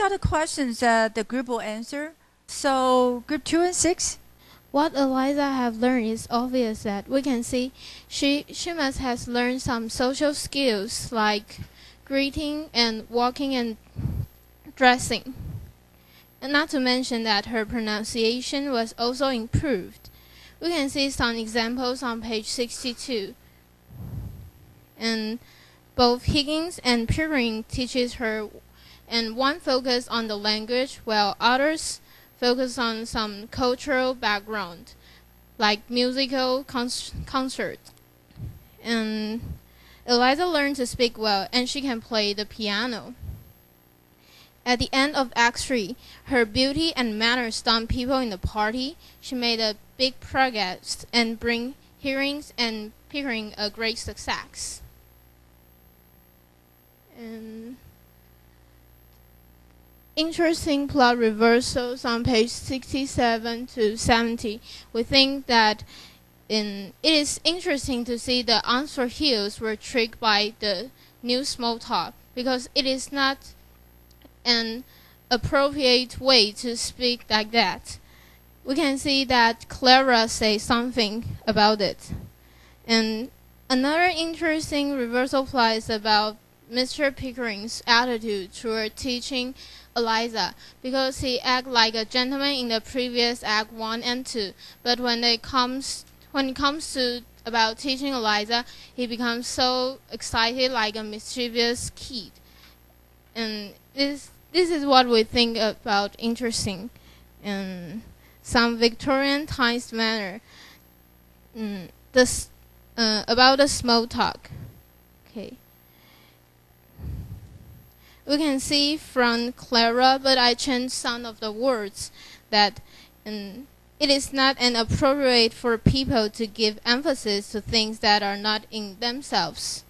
are the questions that the group will answer. So group 2 and 6. What Eliza have learned is obvious that we can see she must have learned some social skills like greeting and walking and dressing. And not to mention that her pronunciation was also improved. We can see some examples on page 62. And both Higgins and Pickering teaches her, and one focus on the language while others focus on some cultural background, like musical concert. And Eliza learned to speak well, and she can play the piano. At the end of Act 3, her beauty and manners stunned people in the party. She made a big progress and bring Higgins and Pickering a great success. And interesting plot reversals on page 67 to 70. We think that it is interesting to see the Oxford Hills were tricked by the new small talk, because it is not an appropriate way to speak like that. We can see that Clara says something about it. And another interesting reversal plot is about Mr. Pickering's attitude toward teaching Eliza, because he acted like a gentleman in the previous Act 1 and 2, but when it comes to about teaching Eliza, he becomes so excited like a mischievous kid. And this is what we think about interesting in some Victorian times manner. About the small talk. Okay. We can see from Clara, but I changed some of the words, that it is not an appropriate for people to give emphasis to things that are not in themselves.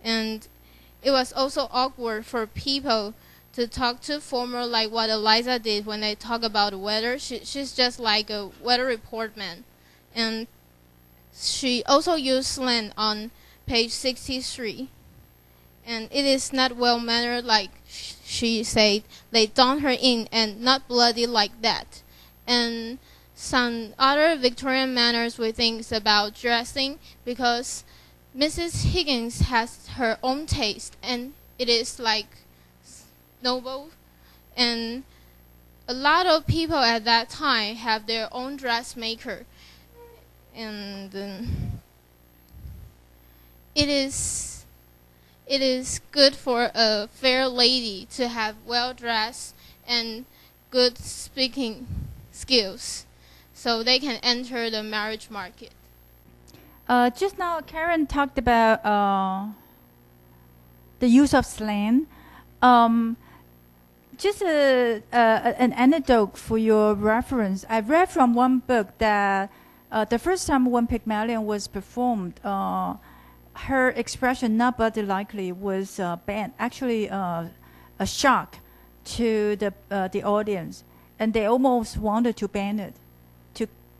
And it was also awkward for people to talk too formal like what Eliza did when they talk about the weather. She's just like a weather report man. And she also used slang on page 63. And it is not well-mannered, like she said. They done her in and not bloody like that. And some other Victorian manners we think is about dressing, because Mrs. Higgins has her own taste, and it is like noble. And a lot of people at that time have their own dressmaker. And it is good for a fair lady to have well-dressed and good speaking skills, so they can enter the marriage market. Just now, Karen talked about the use of slang. Just an anecdote for your reference. I read from one book that the first time when Pygmalion was performed, her expression, not but likely, was banned. Actually, a shock to the audience, and they almost wanted to ban it,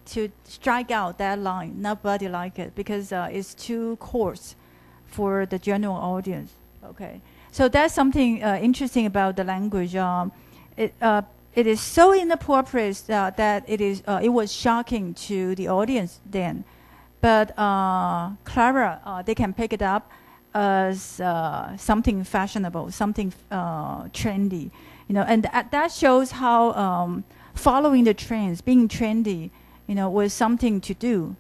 to strike out that line, nobody like it, because it's too coarse for the general audience. Okay, so that's something interesting about the language. It is so inappropriate that it was shocking to the audience then. But Clara, they can pick it up as something fashionable, something trendy, and that shows how following the trends, being trendy, was something to do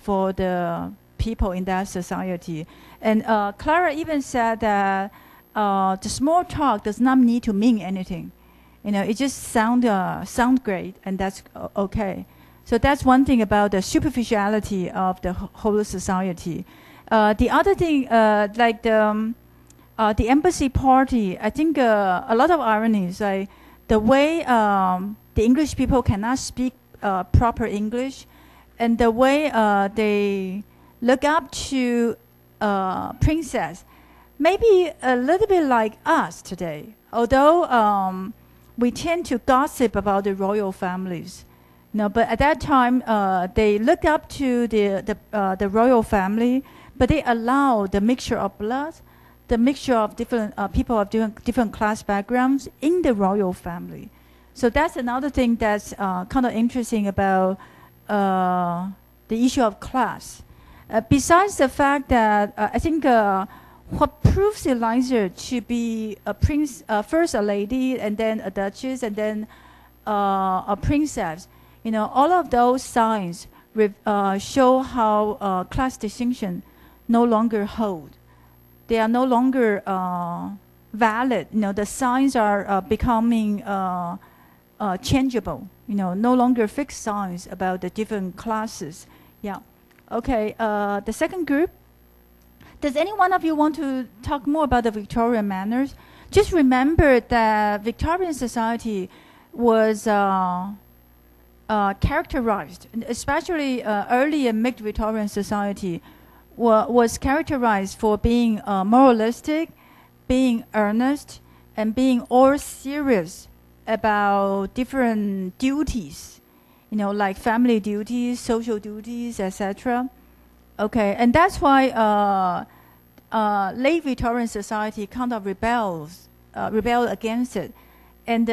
for the people in that society. And Clara even said that the small talk does not need to mean anything. It just sound great, and that's okay. So that's one thing about the superficiality of the whole society. The other thing, like the embassy party, I think a lot of ironies, like the way the English people cannot speak proper English, and the way they look up to princess, maybe a little bit like us today. Although we tend to gossip about the royal families. But at that time, they looked up to the royal family, but they allowed the mixture of blood, the mixture of different people of different class backgrounds in the royal family. So that's another thing that's kind of interesting about the issue of class. Besides the fact that I think what proves Eliza to be a first a lady, and then a duchess, and then a princess, all of those signs show how class distinction no longer hold. They are no longer valid. The signs are becoming changeable. No longer fixed signs about the different classes. Yeah. Okay. The second group. Does any one of you want to talk more about the Victorian manners? Just remember that Victorian society was characterized, especially early and mid-Victorian society, was characterized for being moralistic, being earnest, and being all serious about different duties, like family duties, social duties, etc. Okay, and that's why late Victorian society kind of rebelled against it. And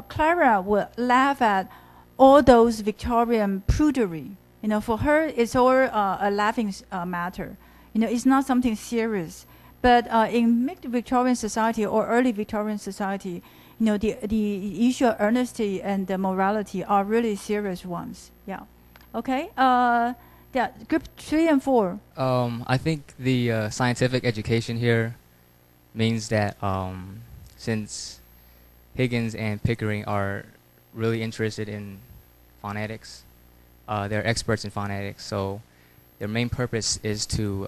Clara would laugh at all those Victorian prudery. For her, it's all a laughing matter. It's not something serious. But in mid-Victorian society or early Victorian society, the issue of honesty and the morality are really serious ones. Yeah. Okay. Yeah. Group 3 and 4. I think the scientific education here means that since Higgins and Pickering are really interested in phonetics, they're experts in phonetics, so their main purpose is to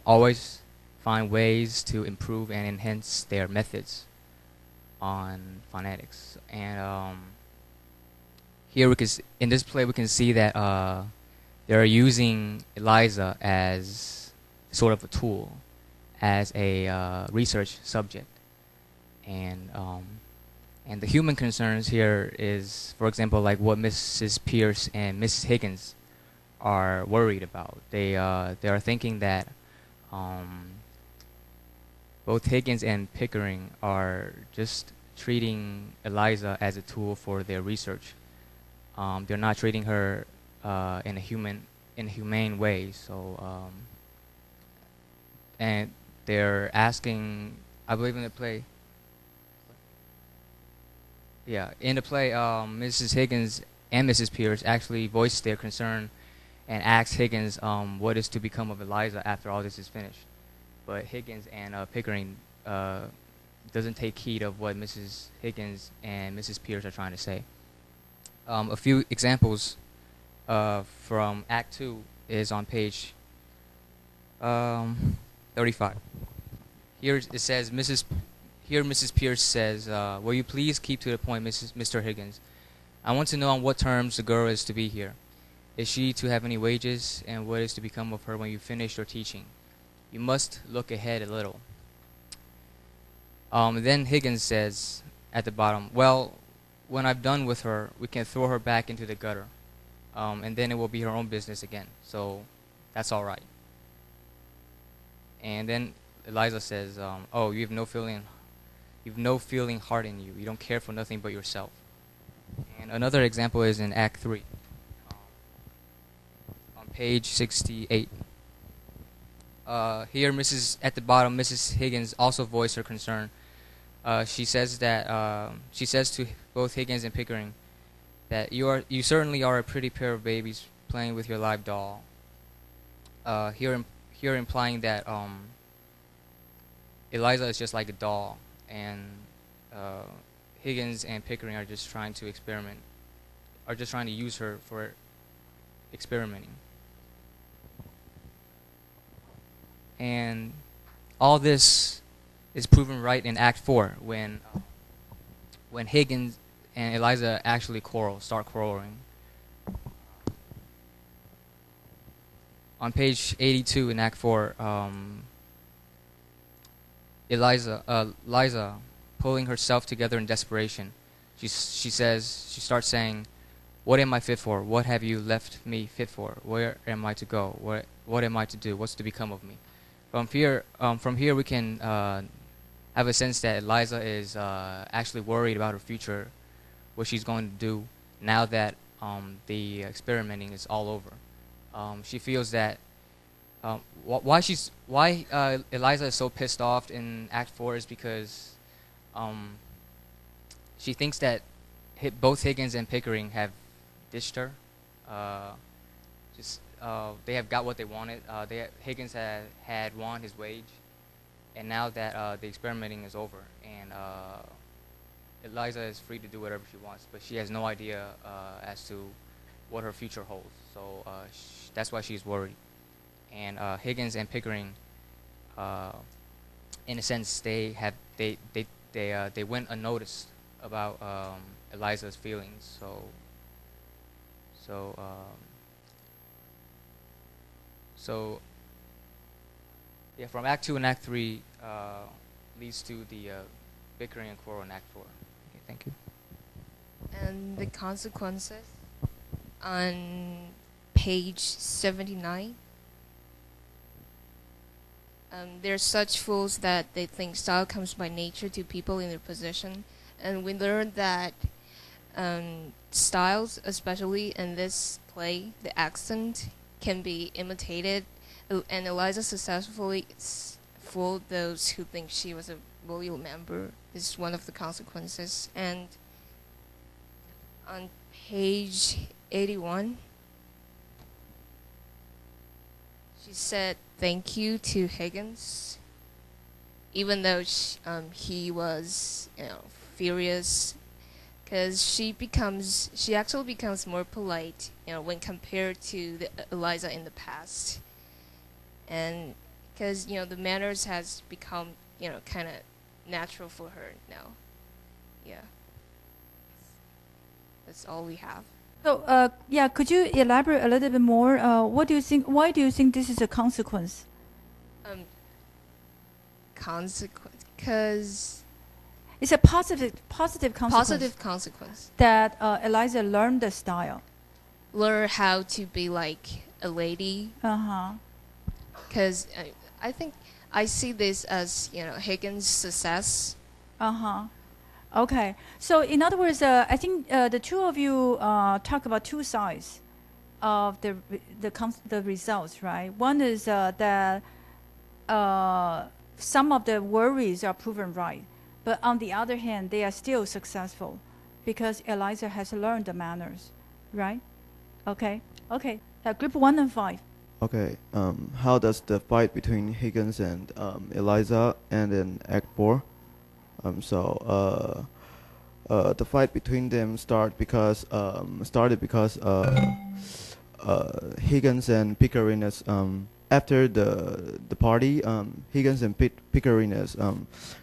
always find ways to improve and enhance their methods on phonetics. And here in this play we can see that they're using Eliza as sort of a tool, as a research subject. And the human concerns here is, for example, like what Mrs. Pierce and Mrs. Higgins are worried about. They are thinking that both Higgins and Pickering are just treating Eliza as a tool for their research. They're not treating her in a humane way. So and they're asking, I believe in the play. Yeah, in the play, Mrs. Higgins and Mrs. Pierce actually voiced their concern and asked Higgins what is to become of Eliza after all this is finished. But Higgins and Pickering doesn't take heed of what Mrs. Higgins and Mrs. Pierce are trying to say. A few examples from Act 2 is on page 35. Here it says, Mrs. Pierce says, will you please keep to the point, Mr. Higgins? I want to know on what terms the girl is to be here. Is she to have any wages, and what is to become of her when you finish your teaching? You must look ahead a little. Then Higgins says at the bottom, well, when I've done with her, we can throw her back into the gutter, and then it will be her own business again. So that's all right. And then Eliza says, oh, you have no feeling heart in you. You don't care for nothing but yourself. And another example is in Act 3, on page 68. Here, at the bottom, Mrs. Higgins also voiced her concern. She says to both Higgins and Pickering that you certainly are a pretty pair of babies playing with your live doll. Here implying that Eliza is just like a doll, and Higgins and Pickering are just trying to use her for experimenting. And all this is proven right in Act 4 when Higgins and Eliza actually start quarreling. On page 82 in Act 4, Eliza, pulling herself together in desperation, she starts saying, what am I fit for? What have you left me fit for? Where am I to go? What am I to do? What's to become of me? from here we can have a sense that Eliza is actually worried about her future, what she's going to do now that the experimenting is all over. She feels that why Eliza is so pissed off in Act 4 is because she thinks that both Higgins and Pickering have ditched her. They have got what they wanted. Higgins had won his wage, and now that the experimenting is over, and Eliza is free to do whatever she wants, but she has no idea as to what her future holds. So that's why she's worried. And Higgins and Pickering, in a sense, they went unnoticed about Eliza's feelings. So yeah, from Act 2 and Act 3 leads to the bickering and quarrel in Act 4. Okay, thank you. And the consequences on page 79. They're such fools that they think style comes by nature to people in their position. And we learned that styles, especially in this play, the accent can be imitated. And Eliza successfully fooled those who think she was a loyal member is one of the consequences. And on page 81, she said thank you to Higgins, even though he was, furious, because she actually becomes more polite, when compared to Eliza in the past, and because the manners has become, kind of natural for her now. Yeah, that's all we have. So, could you elaborate a little bit more? What do you think? Why do you think this is a consequence? Consequence, because it's a positive consequence. Positive consequence. That Eliza learned the style. Learn how to be like a lady. Because I think I see this as Higgins' success. Okay, so in other words, I think the two of you talk about two sides of the results, right? One is that some of the worries are proven right, but on the other hand, they are still successful because Eliza has learned the manners, right? Okay. Group 1 and 5. Okay. How does the fight between Higgins and Eliza end in Act 4? The fight between them started because Higgins and Pickering is after the party, Higgins and Pickering is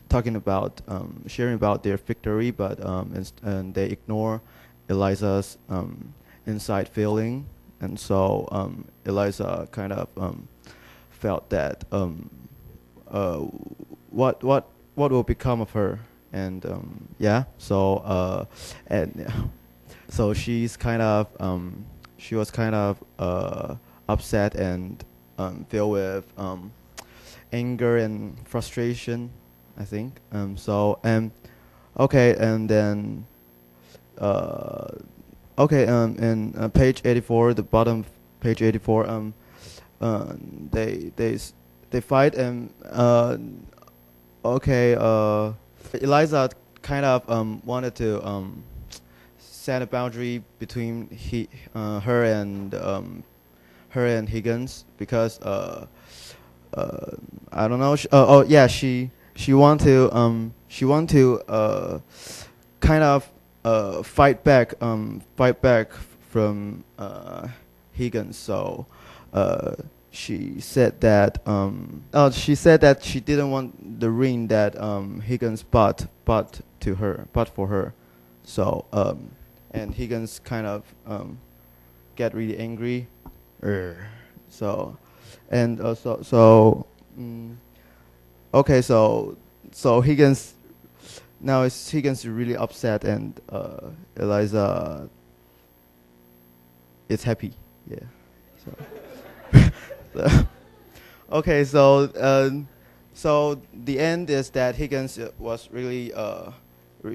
talking about sharing about their victory, but and they ignore Eliza's inside feeling, and so Eliza kind of felt that what will become of her, and so she was kind of upset and filled with anger and frustration, I think. In page 84, the bottom page 84, they fight, and Eliza kind of wanted to set a boundary between her and Higgins, because I don't know. She want to kind of fight back from Higgins. So she said that she didn't want the ring that Higgins bought for her. So and Higgins kind of get really angry. So Higgins is really upset, and Eliza is happy. Yeah. Okay, so the end is that Higgins was really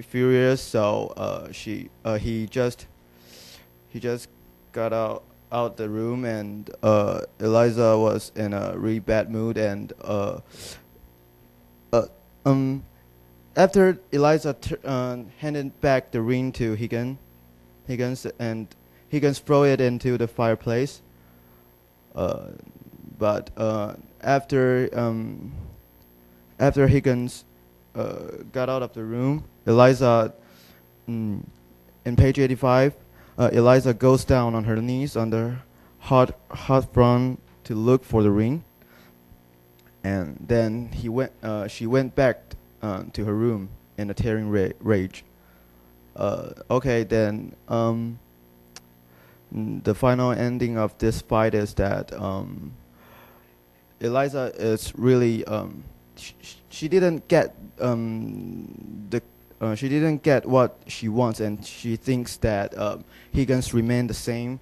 furious. So he just got out the room, and Eliza was in a really bad mood. And after Eliza handed back the ring to Higgins, and Higgins threw it into the fireplace. But after Higgins got out of the room, Eliza, in page 85, Eliza goes down on her knees on the hot front to look for the ring, and then she went back to her room in a tearing rage. Okay, then the final ending of this fight is that Eliza is really she didn't get she didn't get what she wants, and she thinks that Higgins remained the same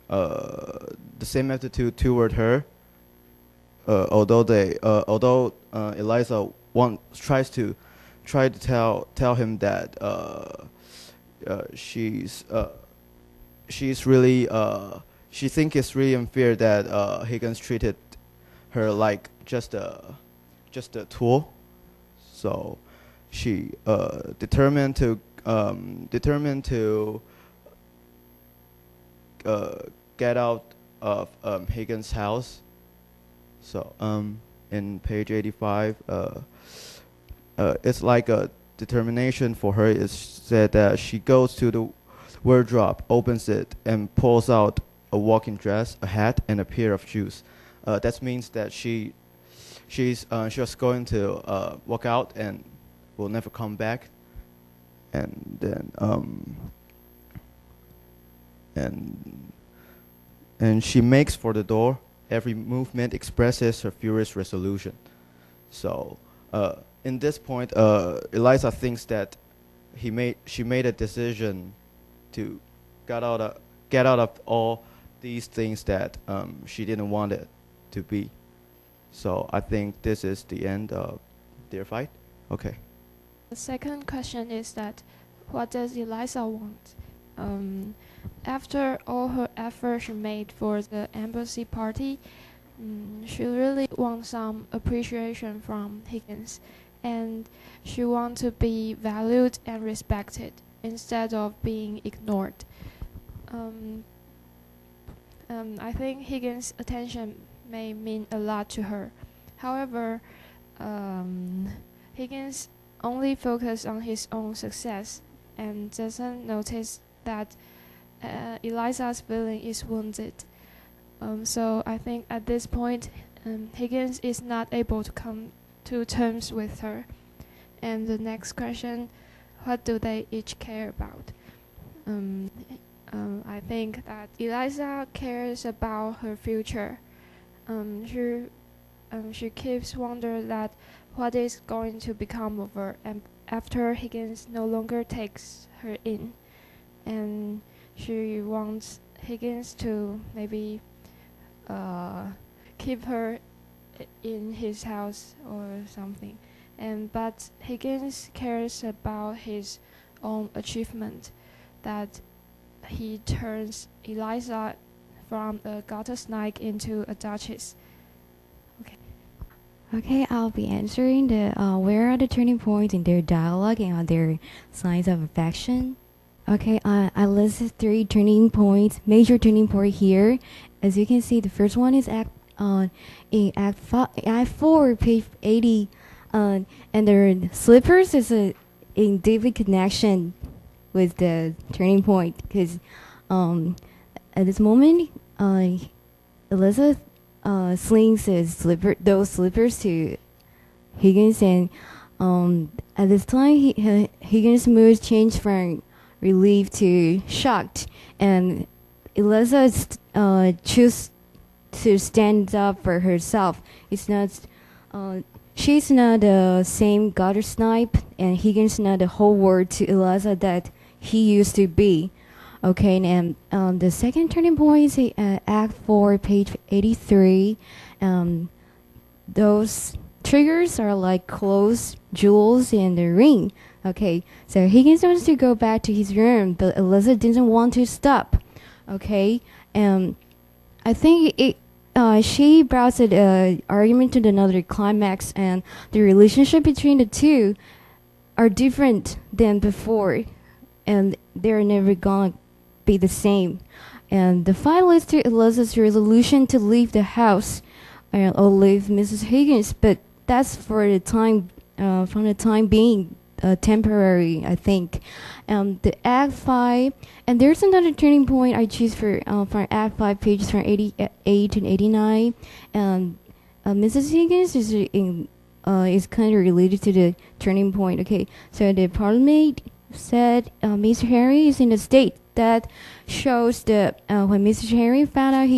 attitude toward her, although Eliza tries to tell him that she's really she thinks it's really unfair that Higgins treated her like just a tool. So she determined to get out of Higgins' house. So in page 85, it's like a determination for her. Is said that she goes to the wardrobe, opens it, and pulls out a walking dress, a hat, and a pair of shoes. That means that she's just going to walk out and will never come back. And then and she makes for the door. Every movement expresses her furious resolution. So in this point, Eliza thinks that she made a decision to get out of all these things that she didn't want it to be. So I think this is the end of their fight. Okay. The second question is that, what does Eliza want? After all her effort she made for the embassy party, she really wants some appreciation from Higgins, and she wants to be valued and respected instead of being ignored. I think Higgins' attention may mean a lot to her. However, Higgins only focuses on his own success and doesn't notice that Eliza's feeling is wounded. So I think at this point, Higgins is not able to come to terms with her. And the next question, what do they each care about? I think that Eliza cares about her future. She keeps wondering that what is going to become of her after Higgins no longer takes her in, and she wants Higgins to maybe keep her in his house or something. But Higgins cares about his own achievement, that he turns Eliza from a gutter snake into a duchess. Okay, I'll be answering the where are the turning points in their dialogue and are there signs of affection? Okay, I listed 3 turning points, major turning point here. As you can see, the first one is in Act 4, page 80, and their slippers is in deep connection with the turning point, because at this moment, Elizabeth slings those slippers to Higgins, and at this time, Higgins' mood changed from relieved to shocked, and Eliza chooses to stand up for herself. It's not, she's not the same gutter snipe, and Higgins not the whole world to Eliza that he used to be. Okay, and the second turning point is Act 4, page 83. those triggers are like clothes, jewels, and the ring. Okay, so Higgins wants to go back to his room, but Eliza doesn't want to stop. Okay, I think she brought the argument to another climax, and the relationship between the two are different than before, and they're never gonna be the same. And the fight leads to Eliza's resolution to leave the house or leave Mrs. Higgins, but that's for the time, from the time being, temporary, I think. The Act 5, and there's another turning point I choose for Act 5, pages from 88 and 89. And Mrs. Higgins is kind of related to the turning point. Okay, so the Parliament said Mr. Henry is in a state that shows that when Mr. Henry found out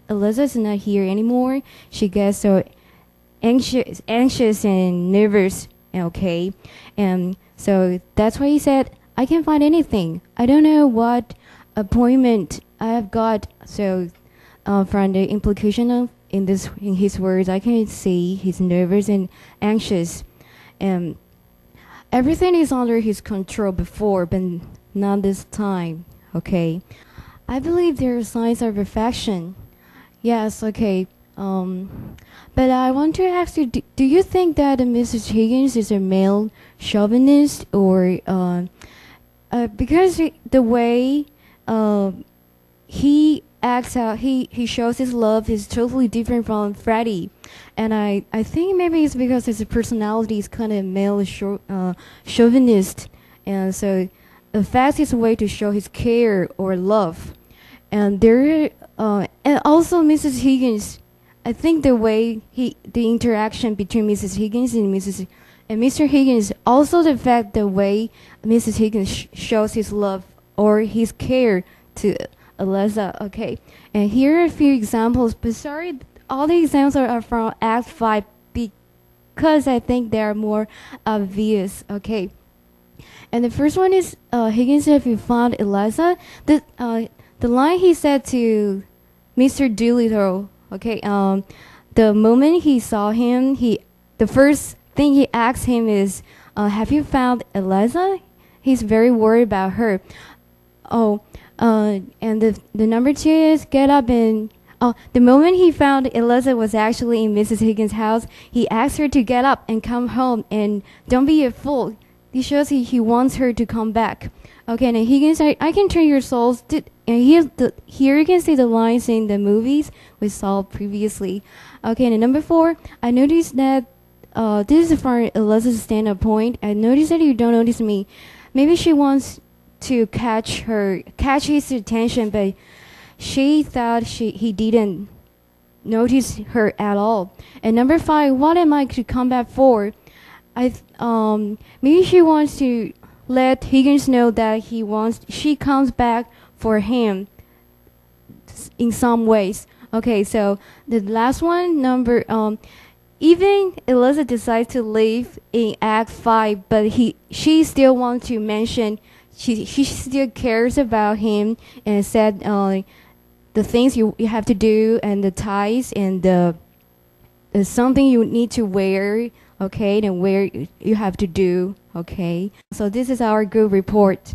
Eliza is not here anymore, she gets so anxious and nervous. Okay, and so that's why he said, I can't find anything. I don't know what appointment I have got. So from the implication of in his words, I can see he's nervous and anxious, and everything is under his control before, but not this time. Okay, I believe there are signs of affection. Yes. Okay. But I want to ask you, do you think that Mrs. Higgins is a male chauvinist, or because the way he acts out, he shows his love is totally different from Freddie, and I think maybe it's because his personality is kind of male chauvinist, and so affects his way to show his care or love, and and also Mrs. Higgins. I think the interaction between Mrs. Higgins and Mr. Higgins, also the fact the way Mrs. Higgins shows his love or his care to Eliza. Okay, and here are a few examples, but sorry, all the examples are from Act 5 because I think they are more obvious. Okay, and the first one is Higgins, if you found Eliza, the line he said to Mr. Doolittle. Okay, the moment he saw him, the first thing he asked him is, have you found Eliza? He's very worried about her. And the number 2 is get up and, the moment he found Eliza was actually in Mrs. Higgins' house, he asked her to get up and come home and don't be a fool. He shows he wants her to come back. Okay, and Higgins, I can turn your souls. And here you can see the lines in the movies we saw previously. Okay, and number 4, I noticed that this is from Eliza's standpoint. I noticed that you don't notice me. Maybe she wants to catch his attention, but she thought he didn't notice her at all. And number 5, what am I to come back for? Maybe she wants to let Higgins know that she comes back for him in some ways. Okay, so the last one, even Eliza decides to leave in Act 5, but she still wants to mention she still cares about him and said the things you have to do and the ties and the something you need to wear. Okay, and where you have to do. Okay, so this is our good report.